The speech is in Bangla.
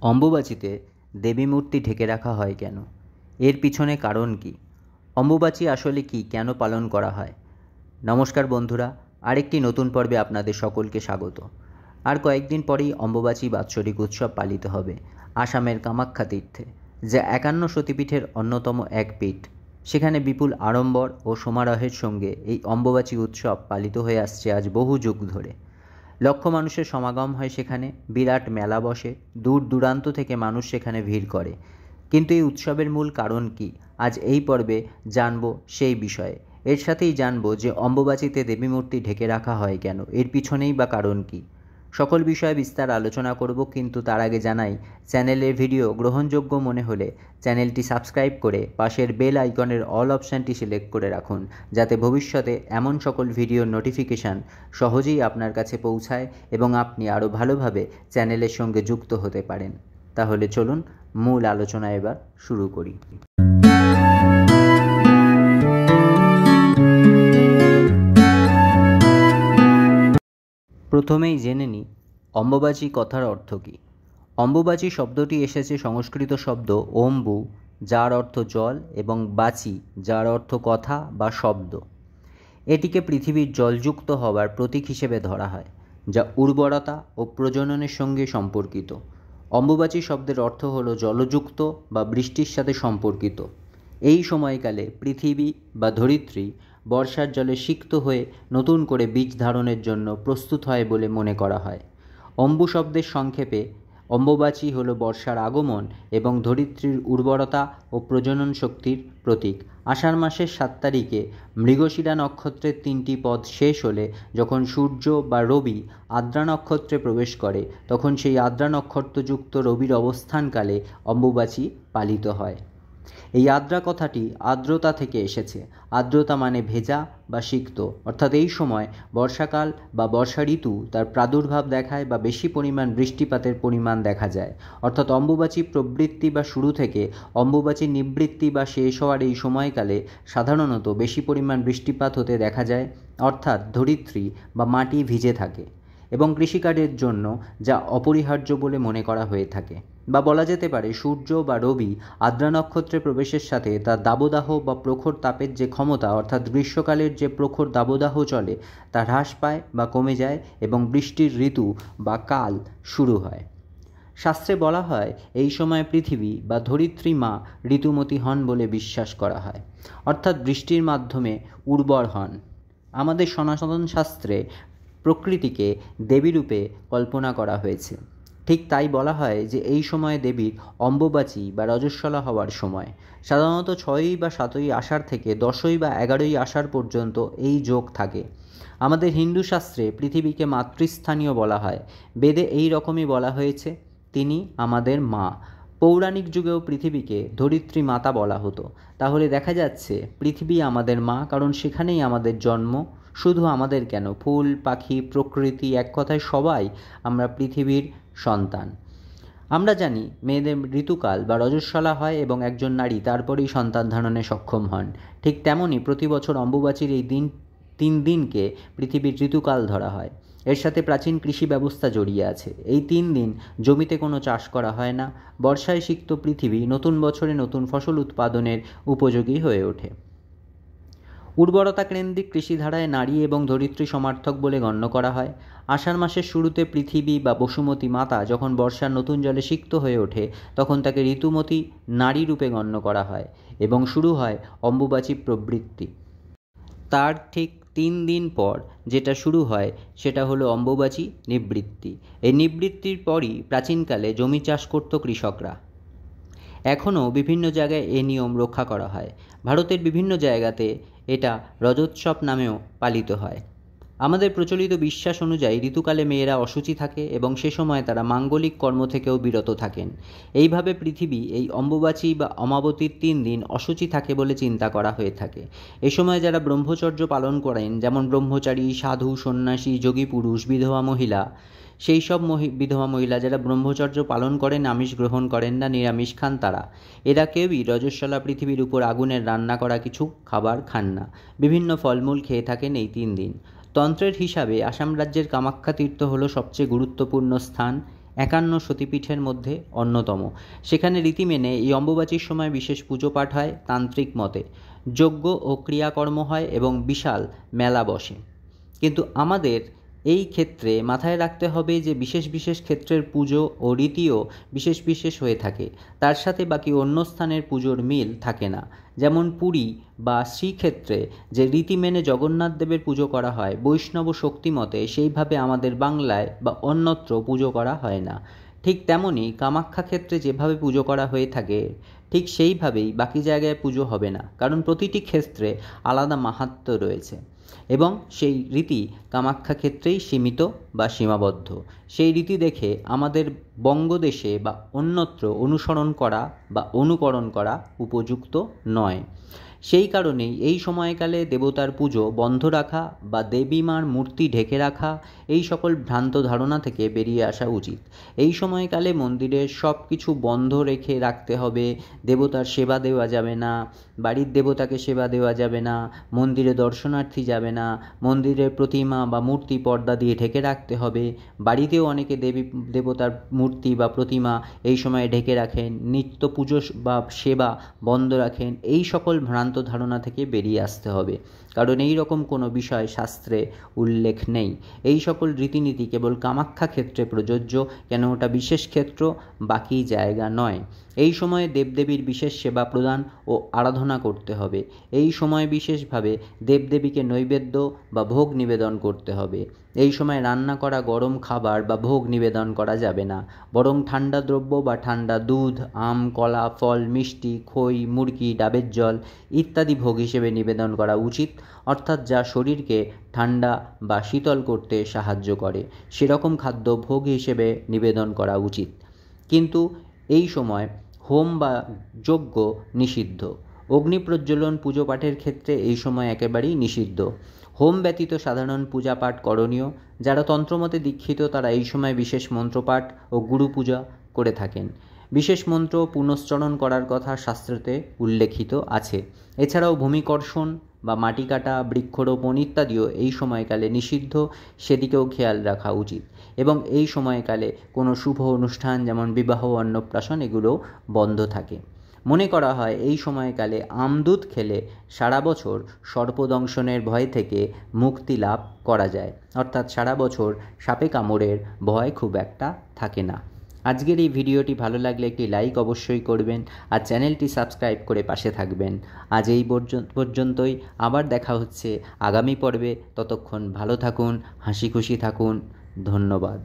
অম্বুবাচীতে দেবী মূর্তি ঢেকে রাখা হয় কেন? এর পিছনে কারণ কী? অম্বুবাচী আসলে কী, কেন পালন করা হয়? নমস্কার বন্ধুরা, আরেকটি নতুন পর্বে আপনাদের সকলকে স্বাগত। আর কয়েকদিন পরেই অম্বুবাচী বাৎসরিক উৎসব পালিত হবে আসামের কামাখ্যা তীর্থে, যা ৫১ সতীপীঠের অন্যতম এক পীঠ। সেখানে বিপুল আড়ম্বর ও সমারোহের সঙ্গে এই অম্বুবাচী উৎসব পালিত হয়ে আসছে আজ বহু যুগ ধরে। লক্ষ মানুষের সমাগম হয় সেখানে, বিরাট মেলা বসে, দূর দূরান্ত থেকে মানুষ সেখানে ভিড় করে। কিন্তু এই উৎসবের মূল কারণ কী, আজ এই পর্বে জানব সেই বিষয়ে। এর সাথেই জানব যে অম্বুবাচীতে দেবী মূর্তি ঢেকে রাখা হয় কেন, এর পিছনেই বা কারণ কী। সকল বিষয়ে বিস্তার আলোচনা করব, কিন্তু তার আগে জানাই, চ্যানেলের ভিডিও গ্রহণযোগ্য মনে হলে চ্যানেলটি সাবস্ক্রাইব করে পাশের বেল আইকনের অল অপশানটি সিলেক্ট করে রাখুন, যাতে ভবিষ্যতে এমন সকল ভিডিওর নোটিফিকেশান সহজেই আপনার কাছে পৌঁছায় এবং আপনি আরও ভালোভাবে চ্যানেলের সঙ্গে যুক্ত হতে পারেন। তাহলে চলুন মূল আলোচনা এবার শুরু করি। প্রথমেই জেনে নিই অম্বুবাচী কথার অর্থ কী। অম্বুবাচী শব্দটি এসেছে সংস্কৃত শব্দ অম্বু, যার অর্থ জল, এবং বাচী, যার অর্থ কথা বা শব্দ। এটিকে পৃথিবীর জলযুক্ত হওয়ার প্রতীক হিসেবে ধরা হয়, যা উর্বরতা ও প্রজননের সঙ্গে সম্পর্কিত। অম্বুবাচী শব্দের অর্থ হল জলযুক্ত বা বৃষ্টির সাথে সম্পর্কিত। এই সময়কালে পৃথিবী বা ধরিত্রী বর্ষার জলে সিক্ত হয়ে নতুন করে বীজ ধারণের জন্য প্রস্তুত হয় বলে মনে করা হয়। অম্বু শব্দের সংক্ষেপে অম্বুবাচী হল বর্ষার আগমন এবং ধরিত্রীর উর্বরতা ও প্রজনন শক্তির প্রতীক। আষাঢ় মাসের ৭ তারিখে মৃগশিরা নক্ষত্রের ৩টি পদ শেষ হলে যখন সূর্য বা রবি আদ্রা নক্ষত্রে প্রবেশ করে, তখন সেই আদ্রা নক্ষত্রযুক্ত রবির অবস্থানকালে অম্বুবাচী পালিত হয়। এই আদ্রা কথাটি আর্দ্রতা থেকে এসেছে। আর্দ্রতা মানে ভেজা বা সিক্ত, অর্থাৎ এই সময় বর্ষাকাল বা বর্ষা ঋতু তার প্রাদুর্ভাব দেখায় বা বেশি পরিমাণ বৃষ্টিপাতের পরিমাণ দেখা যায়। অর্থাৎ অম্বুবাচী প্রবৃত্তি বা শুরু থেকে অম্বুবাচী নিবৃত্তি বা শেষ হওয়ার এই সময়কালে সাধারণত বেশি পরিমাণ বৃষ্টিপাত হতে দেখা যায়, অর্থাৎ ধরিত্রী বা মাটি ভিজে থাকে, এবং কৃষিকাজের জন্য যা অপরিহার্য বলে মনে করা হয়ে থাকে। বা বলা যেতে পারে সূর্য বা রবি আদ্রা নক্ষত্রে প্রবেশের সাথে তার দাবদাহ বা প্রখর তাপের যে ক্ষমতা, অর্থাৎ গ্রীষ্মকালের যে প্রখর দাবদাহ চলে, তা হ্রাস পায় বা কমে যায় এবং বৃষ্টির ঋতু বা কাল শুরু হয়। শাস্ত্রে বলা হয় এই সময় পৃথিবী বা ধরিত্রী মা ঋতুমতী হন বলে বিশ্বাস করা হয়, অর্থাৎ বৃষ্টির মাধ্যমে উর্বর হন। আমাদের সনাতন শাস্ত্রে প্রকৃতিকে দেবীরূপে কল্পনা করা হয়েছে। ঠিক তাই বলা হয় যে এই সময় দেবীর অম্বুবাচী বা রজস্বলা হওয়ার সময়। সাধারণত ৬ই বা ৭ই আষাঢ় থেকে ১০ই বা ১১ই আষাঢ় পর্যন্ত এই যোগ থাকে। আমাদের হিন্দু শাস্ত্রে পৃথিবীকে মাতৃস্থানীয় বলা হয়। বেদে এই রকমই বলা হয়েছে, তিনি আমাদের মা। পৌরাণিক যুগেও পৃথিবীকে ধরিত্রী মাতা বলা হতো। তাহলে দেখা যাচ্ছে পৃথিবী আমাদের মা, কারণ সেখানেই আমাদের জন্ম। শুধু আমাদের কেন, ফুল পাখি প্রকৃতি, এক কথায় সবাই আমরা পৃথিবীর সন্তান। আমরা জানি মেয়েদের ঋতুকাল বা রজস্বলা হয় এবং একজন নারী তারপরেই সন্তান ধারণে সক্ষম হন। ঠিক তেমনই প্রতি বছর অম্বুবাচীর এই ৩ দিনকে পৃথিবীর ঋতুকাল ধরা হয়। এর সাথে প্রাচীন কৃষি ব্যবস্থা জড়িয়ে আছে। এই ৩ দিন জমিতে কোনো চাষ করা হয় না। বর্ষায় সিক্ত পৃথিবী নতুন বছরে নতুন ফসল উৎপাদনের উপযোগী হয়ে ওঠে। উর্বরতা কেন্দ্রিক কৃষিধারায় নারী এবং ধরিত্রী সমার্থক বলে গণ্য করা হয়। আষাঢ় মাসের শুরুতে পৃথিবী বা বসুমতী মাতা যখন বর্ষার নতুন জলে সিক্ত হয়ে ওঠে, তখন তাকে ঋতুমতী নারী রূপে গণ্য করা হয় এবং শুরু হয় অম্বুবাচী প্রবৃত্তি। তার ঠিক ৩ দিন পর যেটা শুরু হয় সেটা হলো অম্বুবাচী নিবৃত্তি। এই নিবৃত্তির পরই প্রাচীনকালে জমি চাষ করত কৃষকরা। এখনও বিভিন্ন জায়গায় এ নিয়ম রক্ষা করা হয়। ভারতের বিভিন্ন জায়গাতে এটা রজোৎসব নামেও পালিত হয়। আমাদের প্রচলিত বিশ্বাস অনুযায়ী ঋতুকালে মেয়েরা অশুচি থাকে এবং সে সময় তারা মাঙ্গলিক কর্ম থেকেও বিরত থাকেন। এইভাবে পৃথিবী এই অম্বুবাচী বা অমাবতীর ৩ দিন অশুচি থাকে বলে চিন্তা করা হয়ে থাকে। এ সময় যারা ব্রহ্মচর্য পালন করেন, যেমন ব্রহ্মচারী, সাধু, সন্ন্যাসী, যোগী পুরুষ, বিধবা মহিলা, সেই সব বিধবা মহিলা যারা ব্রহ্মচর্য পালন করেন, আমিষ গ্রহণ করেন না, নিরামিষ খান, এরা কেউই রজস্বলা পৃথিবীর উপর আগুনের রান্না করা কিছু খাবার খান না। বিভিন্ন ফলমূল খেয়ে থাকেন এই ৩ দিন। তন্ত্রের হিসাবে আসাম রাজ্যের কামাখ্যা তীর্থ হল সবচেয়ে গুরুত্বপূর্ণ স্থান। 51 সতীপীঠের মধ্যে অন্যতম। সেখানে রীতি মেনে এই অম্বুবাচীর সময় বিশেষ পুজো পাঠ হয় তান্ত্রিক মতে, যজ্ঞ ও ক্রিয়াকর্ম হয় এবং বিশাল মেলা বসে। কিন্তু আমাদের এই ক্ষেত্রে মাথায় রাখতে হবে যে বিশেষ বিশেষ ক্ষেত্রের পুজো ও রীতিও বিশেষ বিশেষ হয়ে থাকে, তার সাথে বাকি অন্য স্থানের পুজোর মিল থাকে না। যেমন পুরী বা শ্রীক্ষেত্রে যে রীতি মেনে জগন্নাথ দেবের পুজো করা হয় বৈষ্ণব শক্তিমতে, সেইভাবে আমাদের বাংলায় বা অন্যত্র পুজো করা হয় না। ঠিক তেমনই কামাখ্যা ক্ষেত্রে যেভাবে পুজো করা হয়ে থাকে ঠিক সেইভাবেই বাকি জায়গায় পুজো হবে না, কারণ প্রতিটি ক্ষেত্রে আলাদা মাহাত্ম্য রয়েছে এবং সেই রীতি কামাখ্যা ক্ষেত্রেই সীমিত বা সীমাবদ্ধ। সেই রীতি দেখে আমাদের বঙ্গদেশে বা অন্যত্র অনুসরণ করা বা অনুকরণ করা উপযুক্ত নয়। সেই কারণেই এই সময়কালে দেবতার পুজো বন্ধ রাখা বা দেবী মার মূর্তি ঢেকে রাখা, এই সকল ভ্রান্ত ধারণা থেকে বেরিয়ে আসা উচিত। এই সময়কালে মন্দিরের সব কিছু বন্ধ রেখে রাখতে হবে। দেবতার সেবা দেওয়া যাবে না, বাড়ির দেবতাকে সেবা দেওয়া যাবে না, মন্দিরে দর্শনার্থী যাবে না, মন্দিরের প্রতিমা বা মূর্তি পর্দা দিয়ে ঢেকে রাখতে হবে। বাড়িতেও অনেকে দেবতার মূর্তি বা প্রতিমা এই সময়ে ঢেকে রাখেন, নিত্য পুজো বা সেবা বন্ধ রাখেন। এই সকল ভ্রান্ত ধারণা থেকে বেরিয়ে আসতে হবে, কারণ এই রকম কোনো বিষয় শাস্ত্রে উল্লেখ নেই। এই সকল রীতিনীতি কেবল কামাখ্যা ক্ষেত্রে প্রযোজ্য, কেন ওটা বিশেষ ক্ষেত্র, বাকি জায়গা নয়। এই সময়ে দেবদেবীর বিশেষ সেবা প্রদান ও আরাধনা করতে হবে। এই সময় বিশেষভাবে দেবদেবীকে নৈবেদ্য বা ভোগ নিবেদন করতে হবে। এই সময় রান্না করা গরম খাবার বা ভোগ নিবেদন করা যাবে না, বরং ঠান্ডা দ্রব্য বা ঠান্ডা দুধ, আম, কলা, ফল, মিষ্টি, খই, মুরগি, ডাবের জল ইত্যাদি ভোগ হিসেবে নিবেদন করা উচিত, অর্থাৎ যা শরীরকে ঠান্ডা বা শীতল করতে সাহায্য করে সেরকম খাদ্য ভোগ হিসেবে নিবেদন করা উচিত। কিন্তু এই সময় হোম বা যজ্ঞ নিষিদ্ধ। অগ্নি প্রজ্বলন পুজো পাঠের ক্ষেত্রে এই সময় একেবারেই নিষিদ্ধ। হোম ব্যতীত সাধারণ পূজা পাঠ করণীয়। যারা তন্ত্রমতে দীক্ষিত তারা এই সময় বিশেষ মন্ত্রপাঠ ও গুরু পূজা করে থাকেন। বিশেষ মন্ত্র পুনশ্চরণ করার কথা শাস্ত্রতে উল্লেখিত আছে। এছাড়াও ভূমিকর্ষণ বা মাটি কাটা, বৃক্ষরোপণ ইত্যাদিও এই সময়কালে নিষিদ্ধ, সেদিকেও খেয়াল রাখা উচিত। এবং এই সময়কালে কোনো শুভ অনুষ্ঠান যেমন বিবাহ, অন্নপ্রাশন এগুলো বন্ধ থাকে। মনে করা হয় এই সময়কালে আমদুধ খেলে সারা বছর সর্পদংশনের ভয় থেকে মুক্তি লাভ করা যায়, অর্থাৎ সারা বছর সাপে কামড়ের ভয় খুব একটা থাকে না। আজকের এই ভিডিওটি ভালো লাগলে একটি লাইক অবশ্যই করবেন আর চ্যানেলটি সাবস্ক্রাইব করে পাশে থাকবেন। আজ এই পর্যন্তই, আবার দেখা হচ্ছে আগামী পর্বে। ততক্ষণ ভালো থাকুন, হাসি খুশি থাকুন। ধন্যবাদ।